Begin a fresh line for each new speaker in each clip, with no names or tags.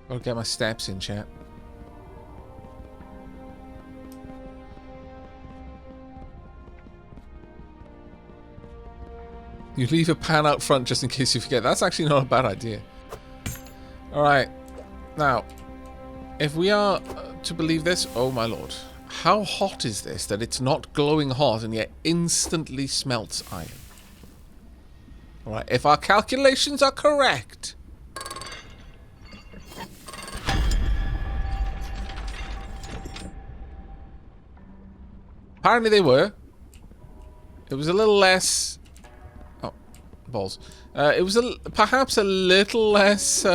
I'll get my steps in, chat. You leave a pan out front just in case you forget. That's actually not a bad idea. Alright. Now, if we are to believe this... Oh my lord. How hot is this that it's not glowing hot and yet instantly smelts iron? Alright, if our calculations are correct... Apparently they were. It was a little less... Oh, balls. It was perhaps a little less...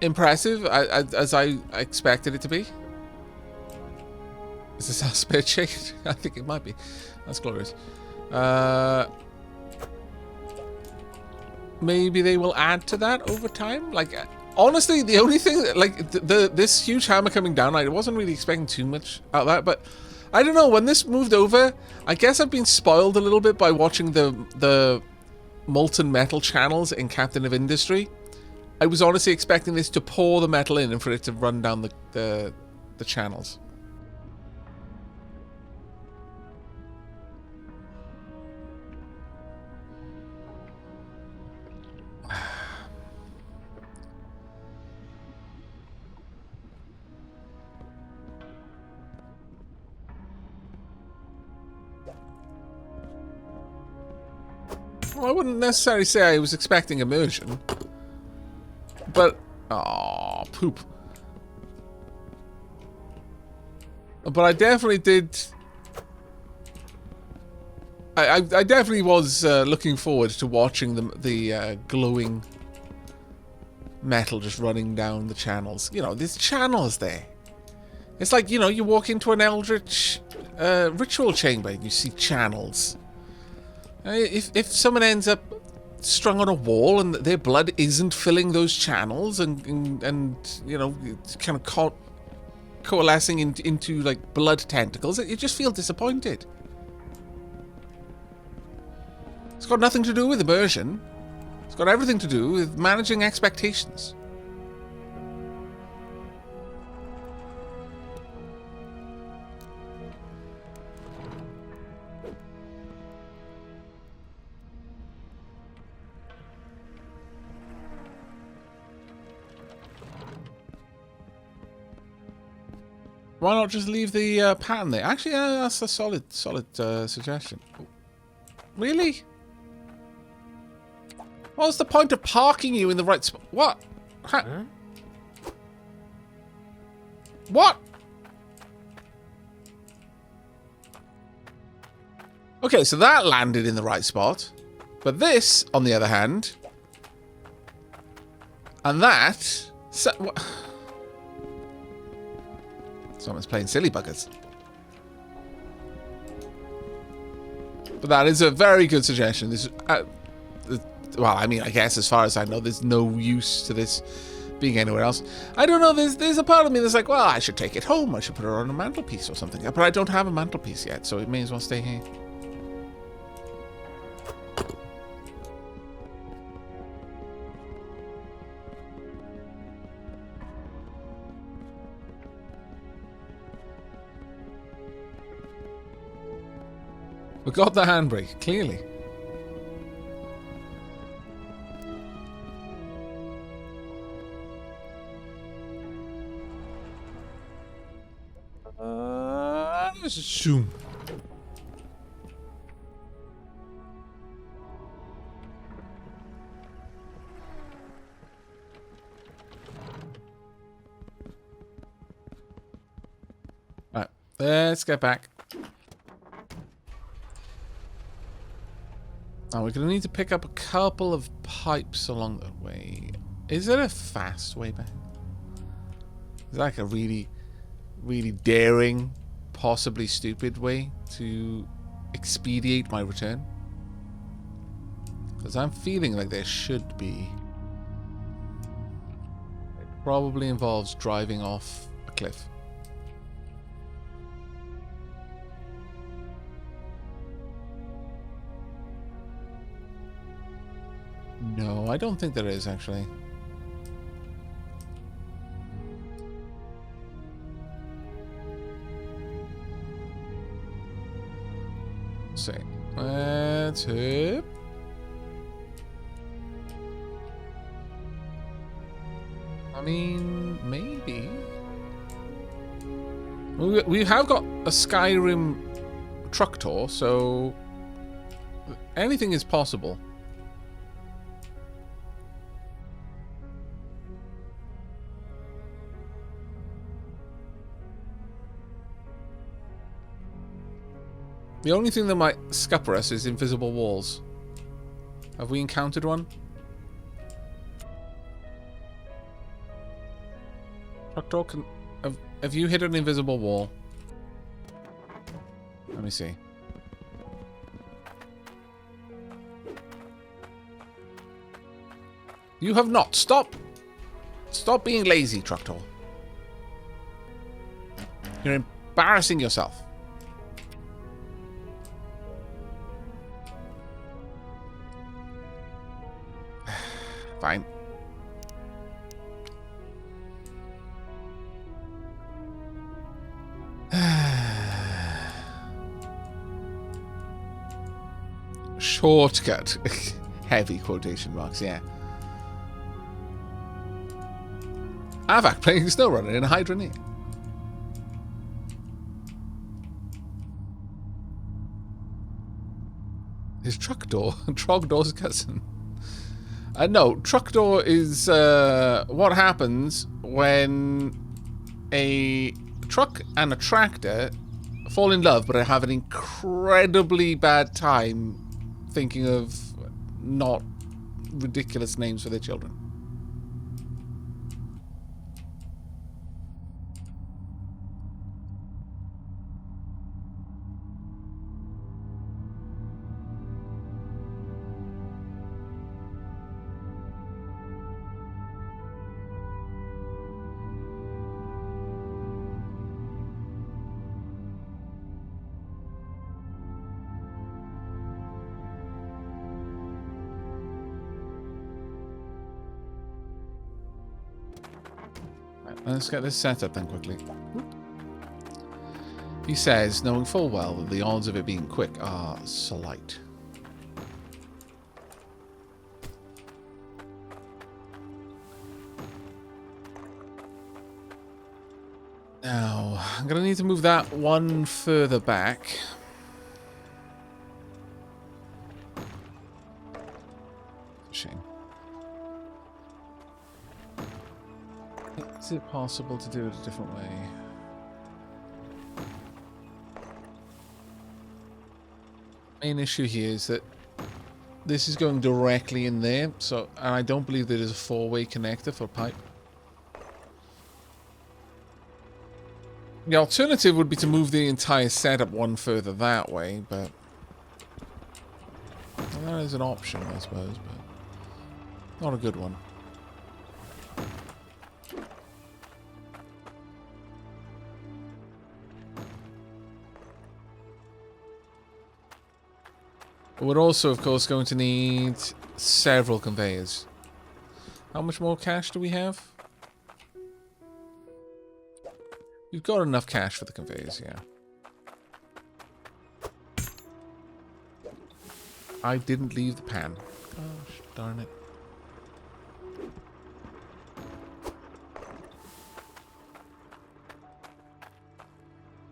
impressive as I expected it to be. Is this our spare shade? I think it might be. That's glorious. Maybe they will add to that over time. Like, honestly, the only thing that, like, this huge hammer coming down, I wasn't really expecting too much out of that. But I don't know. When this moved over, I guess I've been spoiled a little bit by watching the molten metal channels in Captain of Industry. I was honestly expecting this to pour the metal in and for it to run down the channels. Well, I wouldn't necessarily say I was expecting immersion. But, oh, poop. But I definitely did. I definitely was looking forward to watching the glowing metal just running down the channels. You know, there's channels there. It's like, you know, you walk into an eldritch ritual chamber and you see channels. If someone ends up strung on a wall and their blood isn't filling those channels and you know, it's kind of coalescing into like blood tentacles, you just feel disappointed. It's got nothing to do with immersion. It's got everything to do with managing expectations. Why not just leave the pattern there? Actually, that's a solid suggestion. Really? What's the point of parking you in the right spot? What? Huh? What? Okay, so that landed in the right spot. But this, on the other hand... And that... what? Someone's playing silly buggers. But that is a very good suggestion. This, well, I mean, I guess as far as I know, there's no use to this being anywhere else. I don't know. There's a part of me that's like, well, I should take it home. I should put it on a mantelpiece or something. But I don't have a mantelpiece yet, so it may as well stay here. We got the handbrake, clearly. Zoom. Right, let's get back. Now we're going to need to pick up a couple of pipes along the way. Is there a fast way back? Is that like a really, really daring, possibly stupid way to expedite my return? Because I'm feeling like there should be. It probably involves driving off a cliff. No, I don't think there is, actually. Let's see. Let's hope. I mean, maybe. We have got a Skyrim truck tour, so anything is possible. The only thing that might scupper us is invisible walls. Have we encountered one? Have you hit an invisible wall? Let me see. You have not. Stop. Stop being lazy, Tructor. You're embarrassing yourself. Fine. Shortcut. Heavy quotation marks, yeah. Aavak playing SnowRunner in a Hydroneer. Is Truckdoor Trogdor's cousin? No, Truckdoor is what happens when a truck and a tractor fall in love, but have an incredibly bad time thinking of not ridiculous names for their children. Let's get this set up then quickly. He says, knowing full well that the odds of it being quick are slight. Now, I'm going to need to move that one further back. Shame. Is it possible to do it a different way? Main issue here is that this is going directly in there, so, and I don't believe there is a four-way connector for pipe. The alternative would be to move the entire setup one further that way, but well, that is an option, I suppose, but not a good one. We're also, of course, going to need several conveyors. How much more cash do we have? We've got enough cash for the conveyors, yeah. I didn't leave the pan. Gosh, darn it.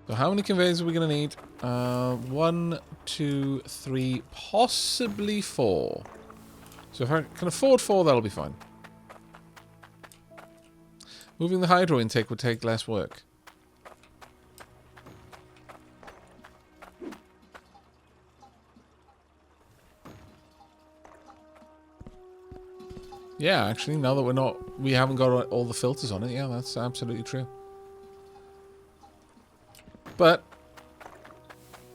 So how many conveyors are we going to need? 1, 2, 3, possibly 4. So if I can afford 4, that'll be fine. Moving the hydro intake would take less work. Yeah, actually, now that we haven't got all the filters on it, yeah, that's absolutely true. But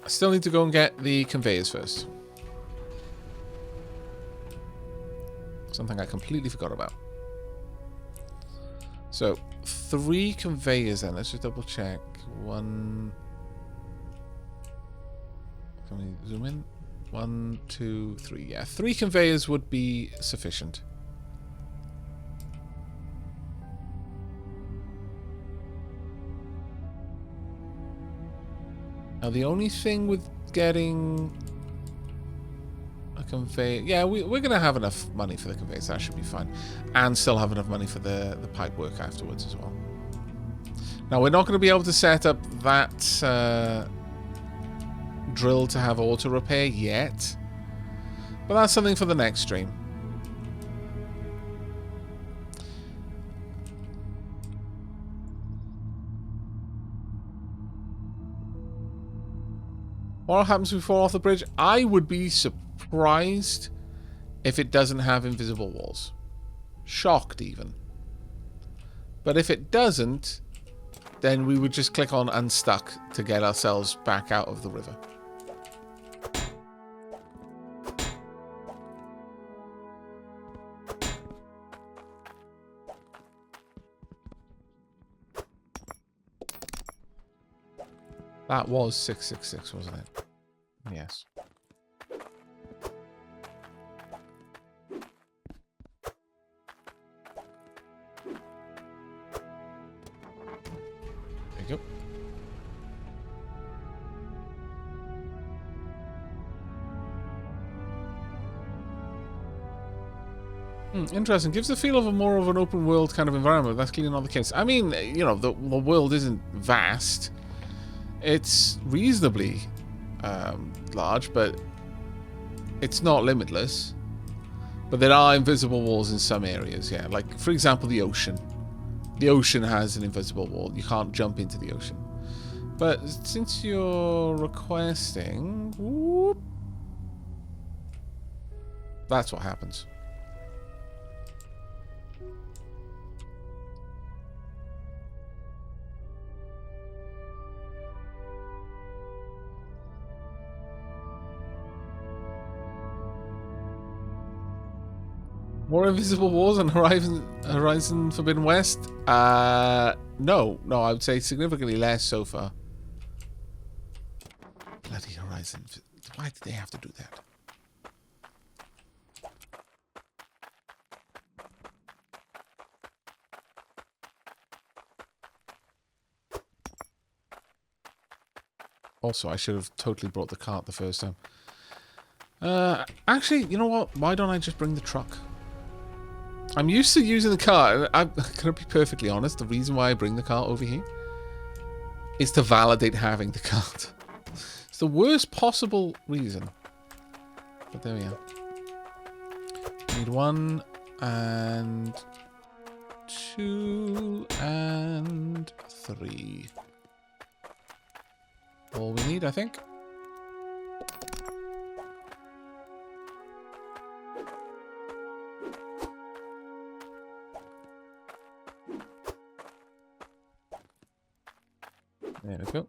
I still need to go and get the conveyors first. Something I completely forgot about. So, 3 conveyors then. Let's just double check. 1. Can we zoom in? 1, 2, 3. Yeah, 3 conveyors would be sufficient. Now, the only thing with getting a conveyor... Yeah, we're going to have enough money for the conveyors. That should be fine. And still have enough money for the pipe work afterwards as well. Now, we're not going to be able to set up that drill to have auto repair yet. But that's something for the next stream. What happens if we fall off the bridge? I would be surprised if it doesn't have invisible walls. Shocked, even. But if it doesn't, then we would just click on unstuck to get ourselves back out of the river. That was 666, wasn't it? Yes. There you go. Interesting. Gives the feel of a more of an open world kind of environment. That's clearly not the case. I mean, you know, the world isn't vast. It's reasonably large, but it's not limitless. But there are invisible walls in some areas, yeah. Like, for example, the ocean. The ocean has an invisible wall. You can't jump into the ocean. But since you're requesting... Whoop, that's what happens. More invisible walls on Horizon Forbidden West? No, I would say significantly less so far. Bloody Horizon. Why did they have to do that? Also, I should have totally brought the cart the first time. Actually, you know what? Why don't I just bring the truck? I'm used to using the cart. I'm going to be perfectly honest. The reason why I bring the cart over here is to validate having the cart. It's the worst possible reason. But there we are. Need 1 and 2 and 3. All we need, I think. There we go.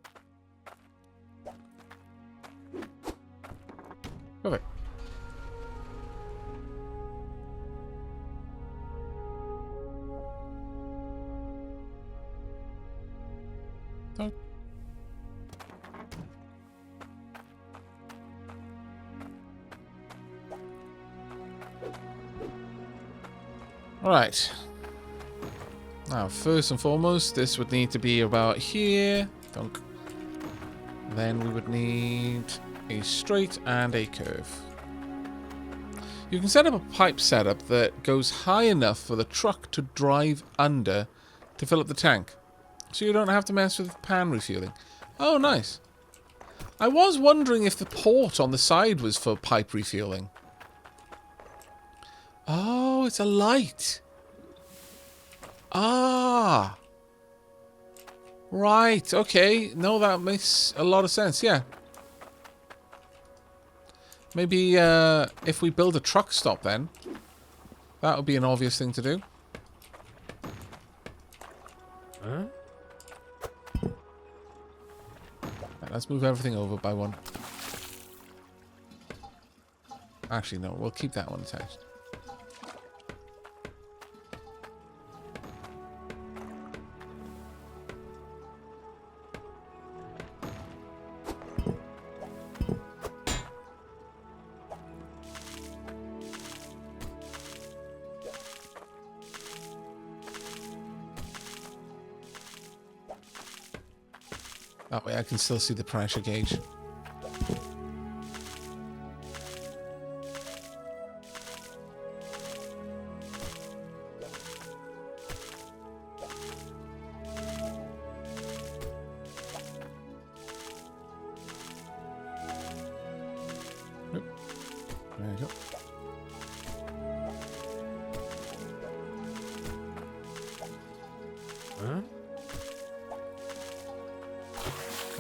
Perfect. Oh. All right. Now, first and foremost, this would need to be about here. Then we would need a straight and a curve. You can set up a pipe setup that goes high enough for the truck to drive under to fill up the tank. So you don't have to mess with pan refueling. Oh, nice. I was wondering if the port on the side was for pipe refueling. Oh, it's a light. Ah. Right, okay. No, that makes a lot of sense, yeah. Maybe if we build a truck stop then, that would be an obvious thing to do. Huh? Right, let's move everything over by 1. Actually, no, we'll keep that one attached. That way I can still see the pressure gauge. Nope. There you go.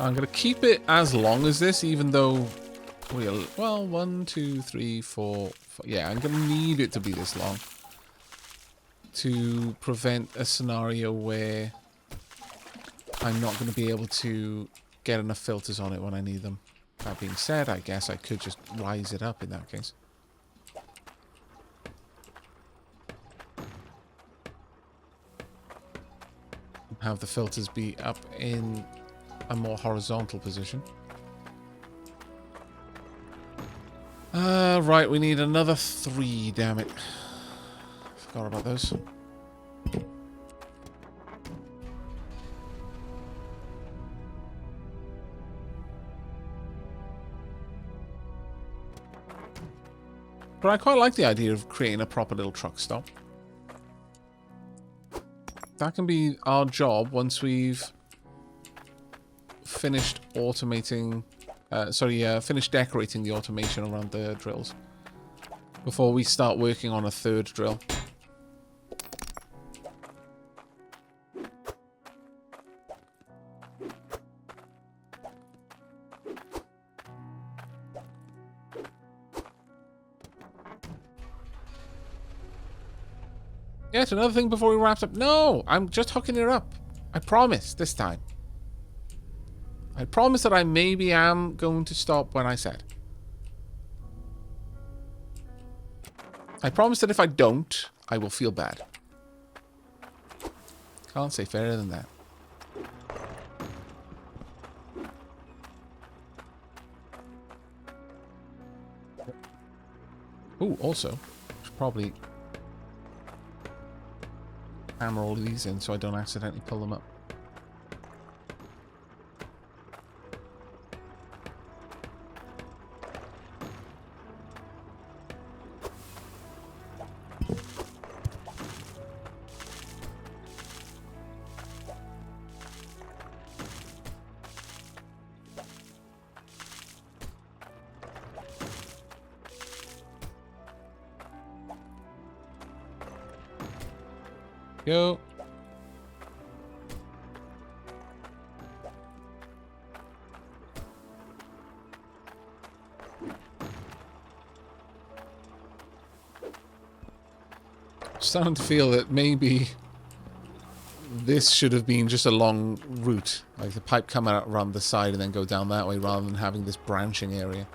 I'm going to keep it as long as this, even though we'll... Well, 1, 2, 3, 4... Yeah, I'm going to need it to be this long to prevent a scenario where I'm not going to be able to get enough filters on it when I need them. That being said, I guess I could just rise it up in that case. Have the filters be up in a more horizontal position. Right, we need another 3, damn it. Forgot about those. But I quite like the idea of creating a proper little truck stop. That can be our job once we've finished automating... finished decorating the automation around the drills. Before we start working on a 3rd drill. Yes, another thing before we wrap up. No, I'm just hooking it up. I promise this time. I promise that I maybe am going to stop when I said. I promise that if I don't, I will feel bad. Can't say fairer than that. Ooh, also, should probably hammer all of these in so I don't accidentally pull them up. Go. Starting to feel that maybe this should have been just a long route, like the pipe come out around the side and then go down that way rather than having this branching area.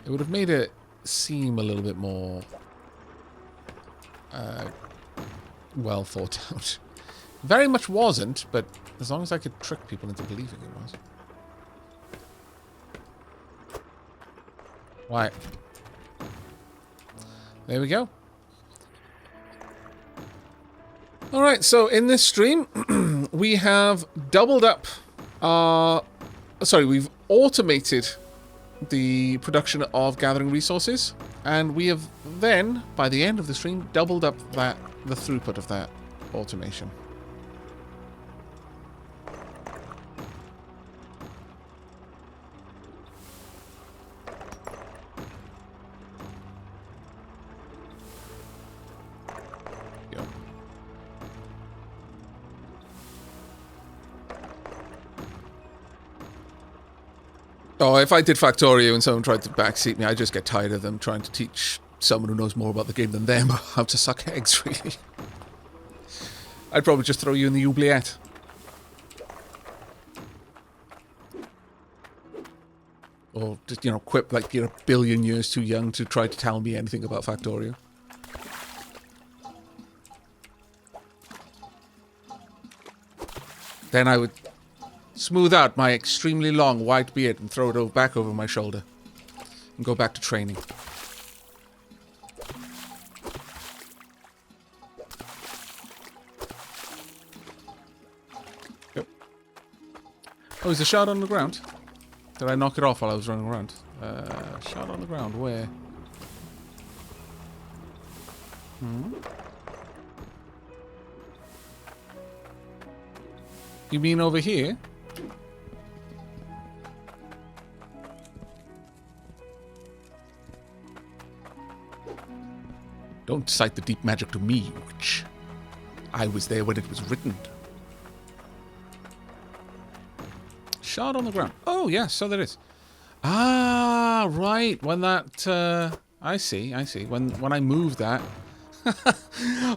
It would have made it seem a little bit more well thought out. Very much wasn't, but as long as I could trick people into believing it was. Right. There we go. Alright, so in this stream, we have doubled up our... Sorry, we've automated the production of gathering resources, and we have then, by the end of the stream, doubled up the throughput of that automation. Yo. Oh, if I did Factorio and someone tried to backseat me, I'd just get tired of them trying to teach someone who knows more about the game than them how to suck eggs, really. I'd probably just throw you in the oubliette. Or just, you know, quip like you're a billion years too young to try to tell me anything about Factorio. Then I would smooth out my extremely long white beard and throw it back over my shoulder. And go back to training. Oh, is a shard on the ground? Did I knock it off while I was running around? Shard on the ground, where? Hmm? You mean over here? Don't cite the deep magic to me, witch. I was there when it was written. Shard on the ground. Oh, yes, so there is. Ah, right. When that... I see. When I move that...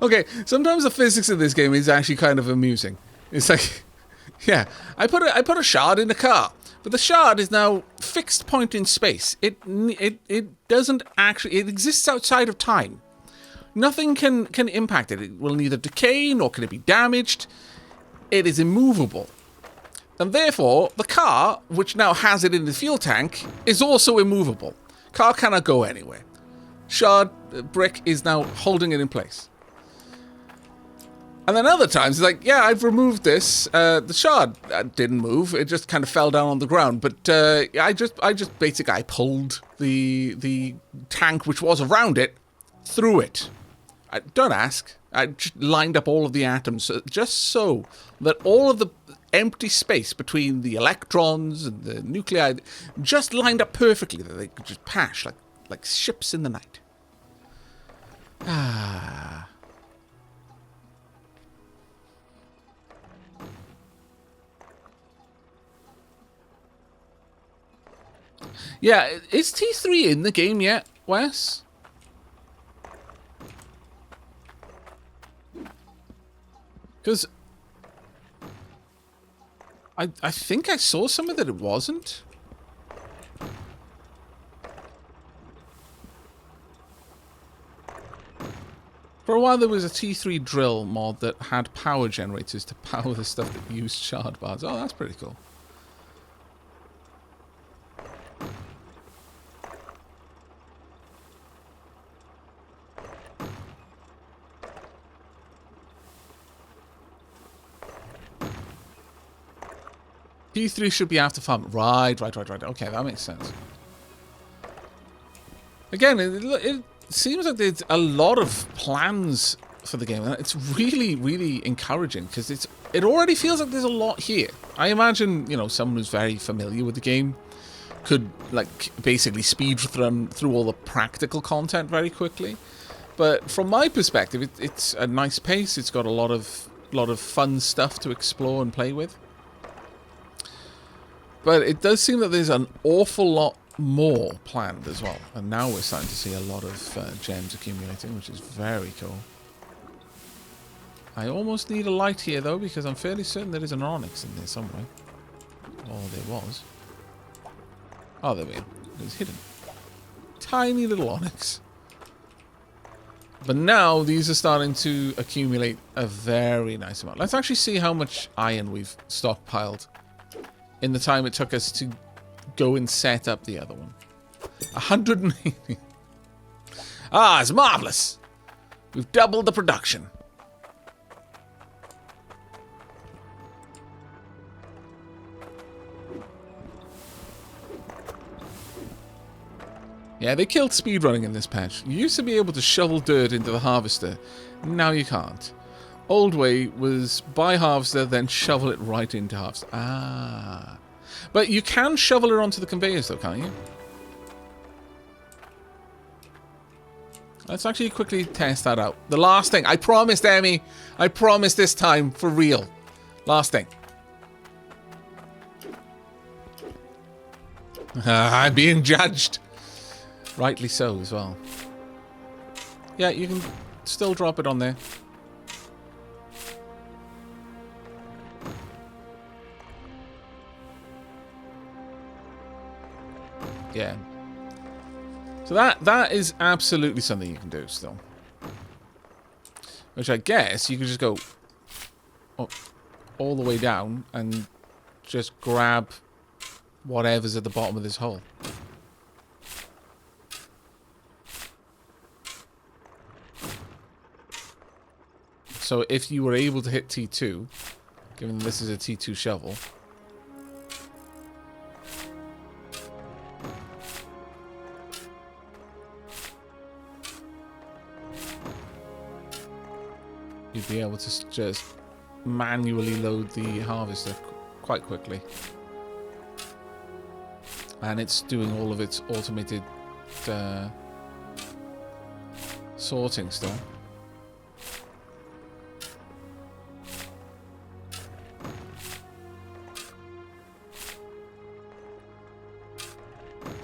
Okay, sometimes the physics of this game is actually kind of amusing. It's like... Yeah, I put a shard in the car, but the shard is now fixed point in space. It doesn't actually... It exists outside of time. Nothing can impact it. It will neither decay nor can it be damaged. It is immovable. And therefore, the car, which now has it in the fuel tank, is also immovable. Car cannot go anywhere. Shard brick is now holding it in place. And then other times, it's like, yeah, I've removed this. The shard didn't move. It just kind of fell down on the ground. But I just basically, I pulled the tank, which was around it, through it. Don't ask. I just lined up all of the atoms just so that all of the empty space between the electrons and the nuclei just lined up perfectly that they could just pass like ships in the night. Ah. Yeah, is T3 in the game yet, Wes? Because I think I saw somewhere that it wasn't. For a while there was a T3 drill mod that had power generators to power the stuff that used shard bars. Oh, that's pretty cool. T3 should be after farm. Right. Okay, that makes sense. Again, it seems like there's a lot of plans for the game. And it's really, really encouraging because it already feels like there's a lot here. I imagine, you know, someone who's very familiar with the game could, like, basically speed run through all the practical content very quickly. But from my perspective, it's a nice pace. It's got a lot of fun stuff to explore and play with. But it does seem that there's an awful lot more planned as well. And now we're starting to see a lot of gems accumulating, which is very cool. I almost need a light here, though, because I'm fairly certain there is an onyx in there somewhere. Oh, there was. Oh, there we go. It was hidden. Tiny little onyx. But now these are starting to accumulate a very nice amount. Let's actually see how much iron we've stockpiled in the time it took us to go and set up the other one. 180. Ah, it's marvelous. We've doubled the production. Yeah, they killed speedrunning in this patch. You used to be able to shovel dirt into the harvester. Now you can't. Old way was buy harvester, then shovel it right into harvester. Ah. But you can shovel it onto the conveyors, though, can't you? Let's actually quickly test that out. The last thing. I promised, Emmy. I promised this time, for real. Last thing. I'm being judged. Rightly so, as well. Yeah, you can still drop it on there. Yeah. So that is absolutely something you can do still. Which I guess you could just go all the way down and just grab whatever's at the bottom of this hole. So if you were able to hit T2, given this is a T2 shovel, you'd be able to just manually load the harvester quite quickly. And it's doing all of its automated sorting still.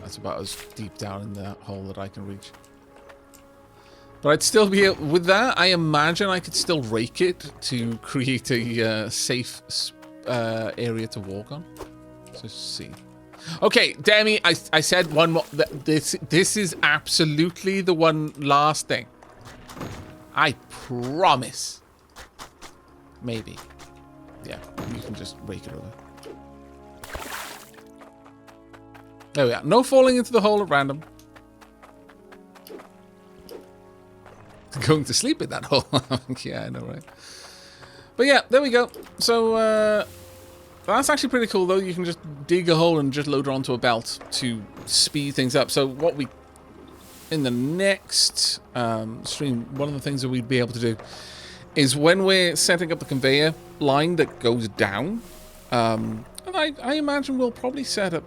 That's about as deep down in the hole that I can reach. But I'd still be able, with that, I imagine I could still rake it to create a safe area to walk on. So let's see. Okay, Demi, I said one more. This is absolutely the one last thing. I promise. Maybe. Yeah, you can just rake it over. There we are. No falling into the hole at random. Going to sleep in that hole. Yeah, I know, right? But yeah, there we go. So, that's actually pretty cool, though. You can just dig a hole and just load it onto a belt to speed things up. So what we... In the next stream, one of the things that we'd be able to do is when we're setting up the conveyor line that goes down, and I imagine we'll probably set up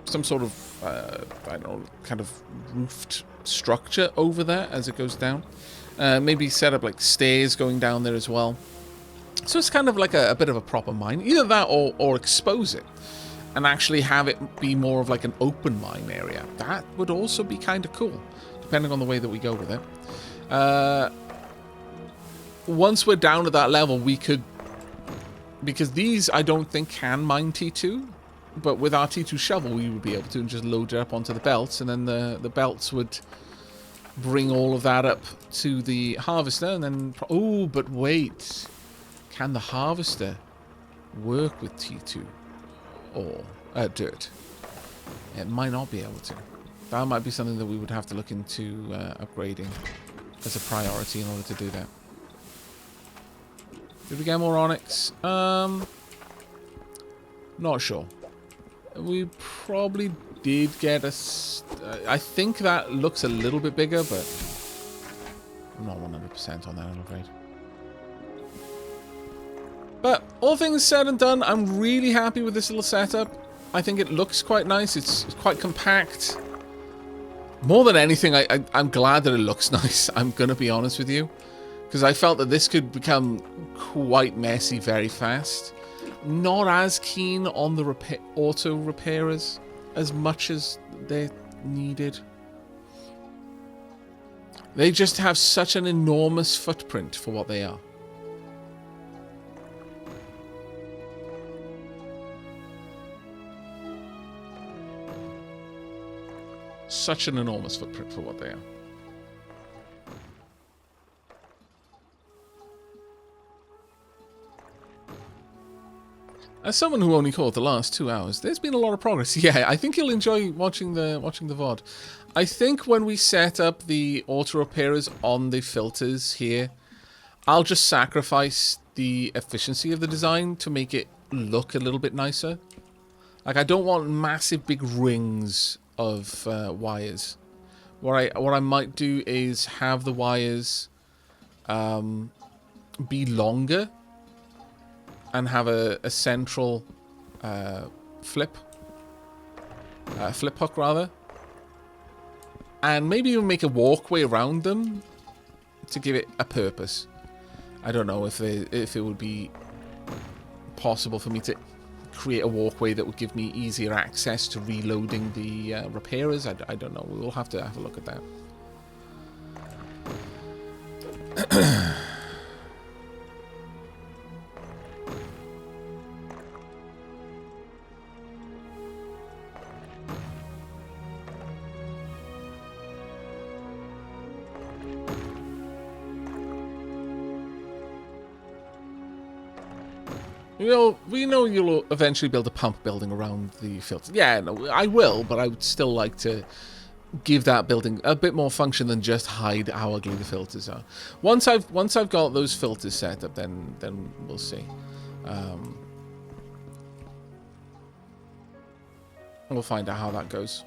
some sort of, I don't know, kind of roofed structure over there as it goes down. Maybe set up like stairs going down there as well. So it's kind of like a bit of a proper mine. Either that or expose it and actually have it be more of like an open mine area. That would also be kind of cool, depending on the way that we go with it. Once we're down at that level, we could... Because these, I don't think, can mine T2. But with our T2 shovel, we would be able to just load it up onto the belts. And then the belts would bring all of that up to the harvester. And then... Oh, but wait. Can the harvester work with T2 or dirt? It might not be able to. That might be something that we would have to look into upgrading as a priority in order to do that. Did we get more onyx? Not sure. We probably did get a... I think that looks a little bit bigger, but I'm not 100% on that, I'm afraid. But all things said and done, I'm really happy with this little setup. I think it looks quite nice. It's quite compact. More than anything, I'm glad that it looks nice. I'm going to be honest with you. Because I felt that this could become quite messy very fast. Not as keen on the auto repairers as much as they're needed. They just have such an enormous footprint for what they are. Such an enormous footprint for what they are. As someone who only caught the last 2 hours, there's been a lot of progress. Yeah, I think you'll enjoy watching the VOD. I think when we set up the auto repairers on the filters here, I'll just sacrifice the efficiency of the design to make it look a little bit nicer. Like, I don't want massive big rings of wires. What I might do is have the wires be longer and have a central flip hook rather, and maybe even make a walkway around them to give it a purpose. I don't know if it would be possible for me to create a walkway that would give me easier access to reloading the repairers. I don't know. We'll have to have a look at that. We know you'll eventually build a pump building around the filter. Yeah, no, I will, but I would still like to give that building a bit more function than just hide how ugly the filters are. Once I've got those filters set up, then we'll see. We'll find out how that goes.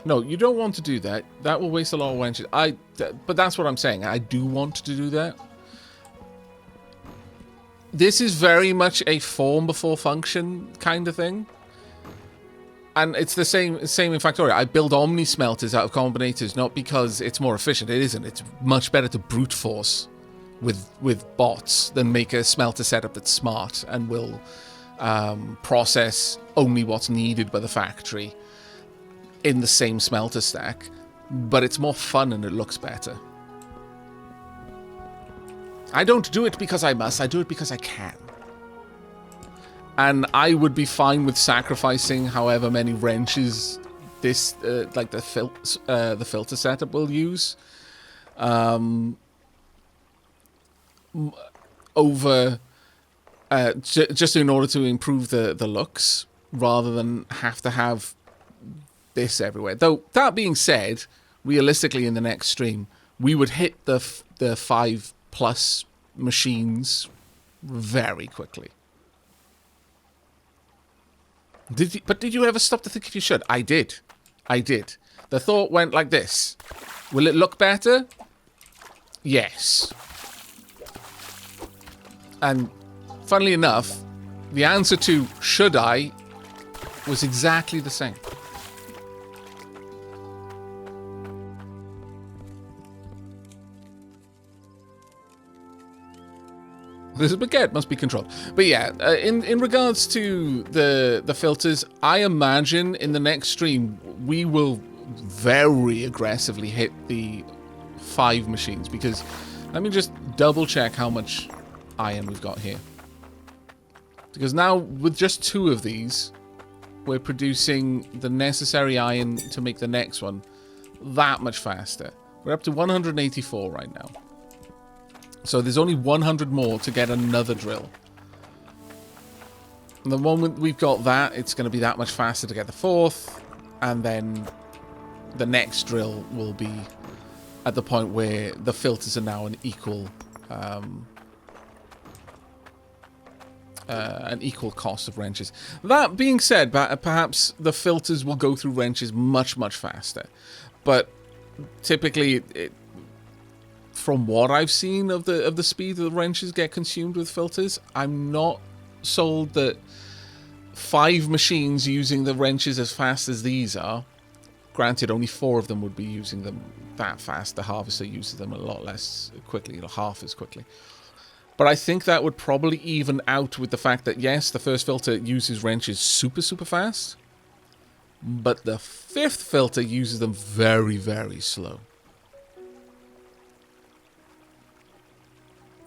No, you don't want to do that. That will waste a lot of wrenches. But that's what I'm saying. I do want to do that. This is very much a form before function kind of thing. And it's the same in Factorio. I build Omni smelters out of combinators, not because it's more efficient. It isn't. It's much better to brute force with bots than make a smelter setup that's smart and will process only what's needed by the factory in the same smelter stack. But it's more fun and it looks better. I don't do it because I must. I do it because I can. And I would be fine with sacrificing however many wrenches this, like the filter setup will use, over just in order to improve the looks, rather than have to have this everywhere. Though that being said, realistically, in the next stream, we would hit the 5+ machines very quickly. Did you ever stop to think if you should? I did. The thought went like this. Will it look better? Yes. And funnily enough, the answer to should I was exactly the same. This baguette must be controlled. But yeah, in regards to the filters, I imagine in the next stream we will very aggressively hit the 5 machines, because let me just double check how much iron we've got here. Because now with just 2 of these, we're producing the necessary iron to make the next one that much faster. We're up to 184 right now. So there's only 100 more to get another drill. And the moment we've got that, it's going to be that much faster to get the 4th. And then the next drill will be at the point where the filters are now an equal cost of wrenches. That being said, perhaps the filters will go through wrenches much, much faster. But typically, from what I've seen of the speed that the wrenches get consumed with filters, I'm not sold that 5 machines using the wrenches as fast as these are. Granted, only 4 of them would be using them that fast. The harvester uses them a lot less quickly, half as quickly. But I think that would probably even out with the fact that, yes, the first filter uses wrenches super, super fast, but the 5th filter uses them very, very slow.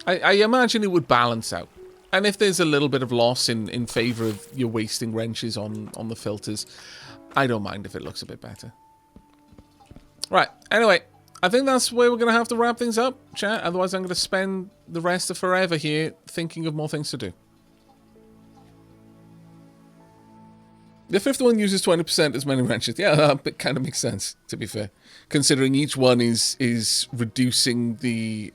I imagine it would balance out. And if there's a little bit of loss in favor of you wasting wrenches on the filters, I don't mind if it looks a bit better. Right, anyway, I think that's where we're going to have to wrap things up, chat. Otherwise, I'm going to spend the rest of forever here thinking of more things to do. The 5th one uses 20% as many wrenches. Yeah, that kind of makes sense, to be fair. Considering each one is reducing the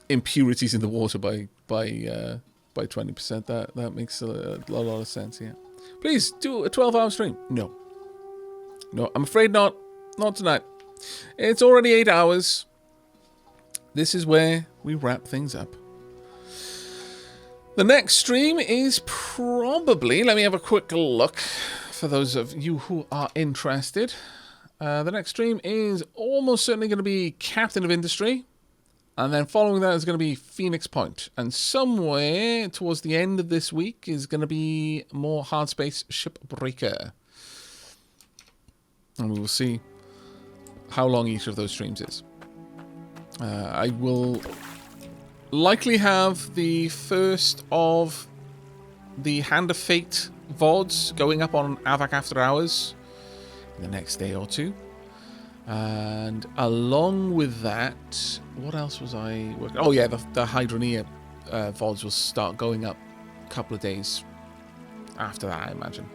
impurities in the water by 20%. That makes a lot of sense, yeah. Please, do a 12-hour stream. No, I'm afraid not. Not tonight. It's already 8 hours. This is where we wrap things up. The next stream is probably... Let me have a quick look for those of you who are interested. The next stream is almost certainly going to be Captain of Industry. And then following that is going to be Phoenix Point. And somewhere towards the end of this week is going to be more Hard Space Shipbreaker. And we will see how long each of those streams is. I will likely have the first of the Hand of Fate VODs going up on Aavak After Hours in the next day or two. And along with that, what else was I working? Oh yeah, the Hydroneer VODs will start going up a couple of days after that, I imagine.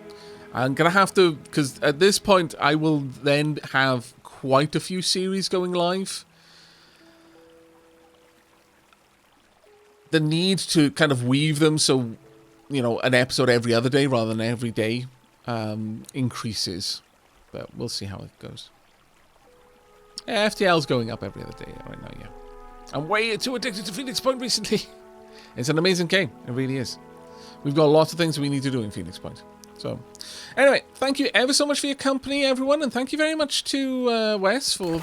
I'm going to have to, because at this point I will then have quite a few series going live. The need to kind of weave them so, you know, an episode every other day rather than every day increases. But we'll see how it goes. Yeah, FTL's going up every other day right now, yeah. I'm way too addicted to Phoenix Point recently. It's an amazing game. It really is. We've got lots of things we need to do in Phoenix Point. So, anyway, thank you ever so much for your company, everyone, and thank you very much to Wes for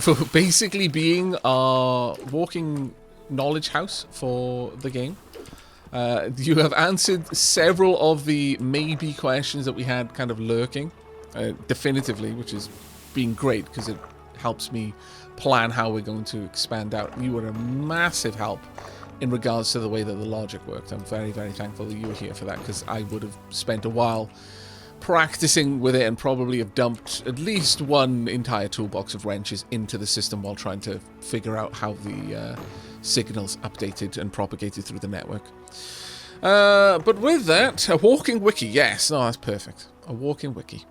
for basically being our walking knowledge house for the game. You have answered several of the maybe questions that we had kind of lurking, definitively, which has been great because it helps me plan how we're going to expand out. You were a massive help in regards to the way that the logic worked. I'm very, very thankful that you were here for that, because I would have spent a while practicing with it and probably have dumped at least one entire toolbox of wrenches into the system while trying to figure out how the signals updated and propagated through the network. But with that, a walking wiki. Yes, no, that's perfect. A walking wiki.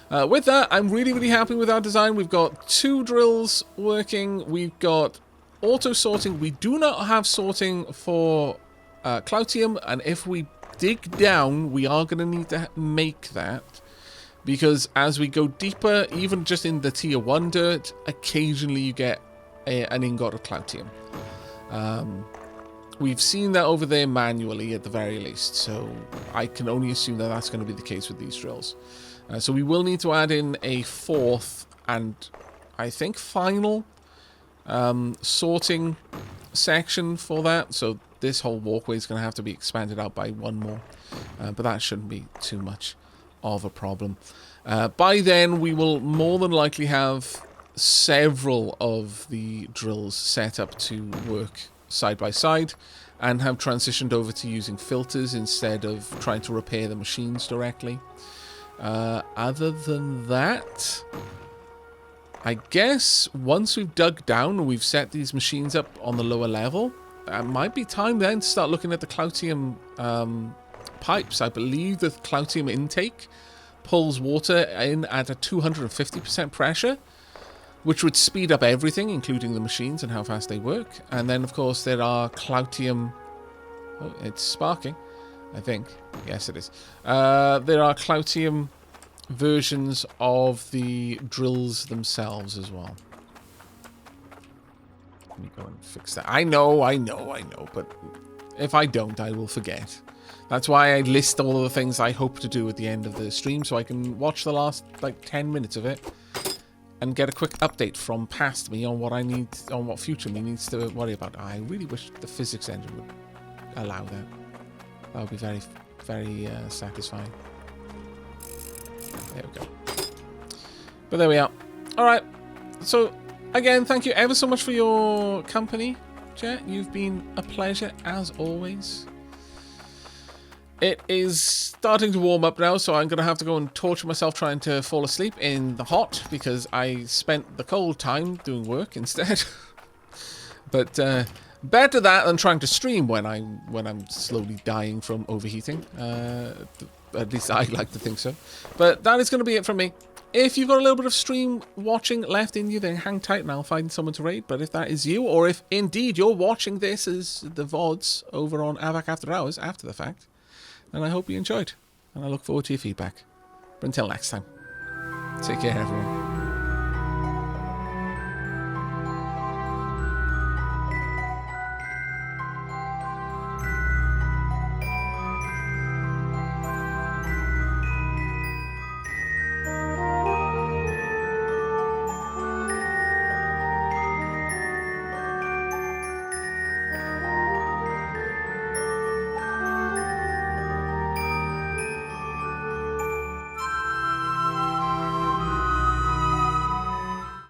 With that, I'm really, really happy with our design. We've got 2 drills working. We've got auto-sorting. We do not have sorting for Cloutium, and if we dig down, we are going to need to make that, because as we go deeper, even just in the tier 1 dirt, occasionally you get an ingot of Cloutium. We've seen that over there manually at the very least, so I can only assume that that's going to be the case with these drills. So we will need to add in a 4th and I think final sorting section for that. So this whole walkway is going to have to be expanded out by 1 more, but that shouldn't be too much of a problem. By then we will more than likely have several of the drills set up to work side by side and have transitioned over to using filters instead of trying to repair the machines directly. Other than that, I guess once we've dug down and we've set these machines up on the lower level, it might be time then to start looking at the Cloutium pipes. I believe the Cloutium intake pulls water in at a 250% pressure, which would speed up everything, including the machines and how fast they work. And then, of course, there are Cloutium... Oh, it's sparking, I think. Yes, it is. There are Cloutium versions of the drills themselves as well. Let me go and fix that. I know, but if I don't, I will forget. That's why I list all of the things I hope to do at the end of the stream, so I can watch the last, like, 10 minutes of it and get a quick update from past me on what I need, on what future me needs to worry about. I really wish the physics engine would allow that. That would be very, very satisfying. There we go. But there we are. Alright, so again, thank you ever so much for your company, chat. You've been a pleasure as always. It is starting to warm up now, so I'm going to have to go and torture myself trying to fall asleep in the hot, because I spent the cold time doing work instead. But better that than trying to stream when I'm slowly dying from overheating. At least I like to think so. But that is going to be it from me. If you've got a little bit of stream watching left in you, then hang tight and I'll find someone to raid. But if that is you, or if indeed you're watching this as the VODs over on Aavak After Hours after the fact, then I hope you enjoyed. And I look forward to your feedback. But until next time, take care everyone.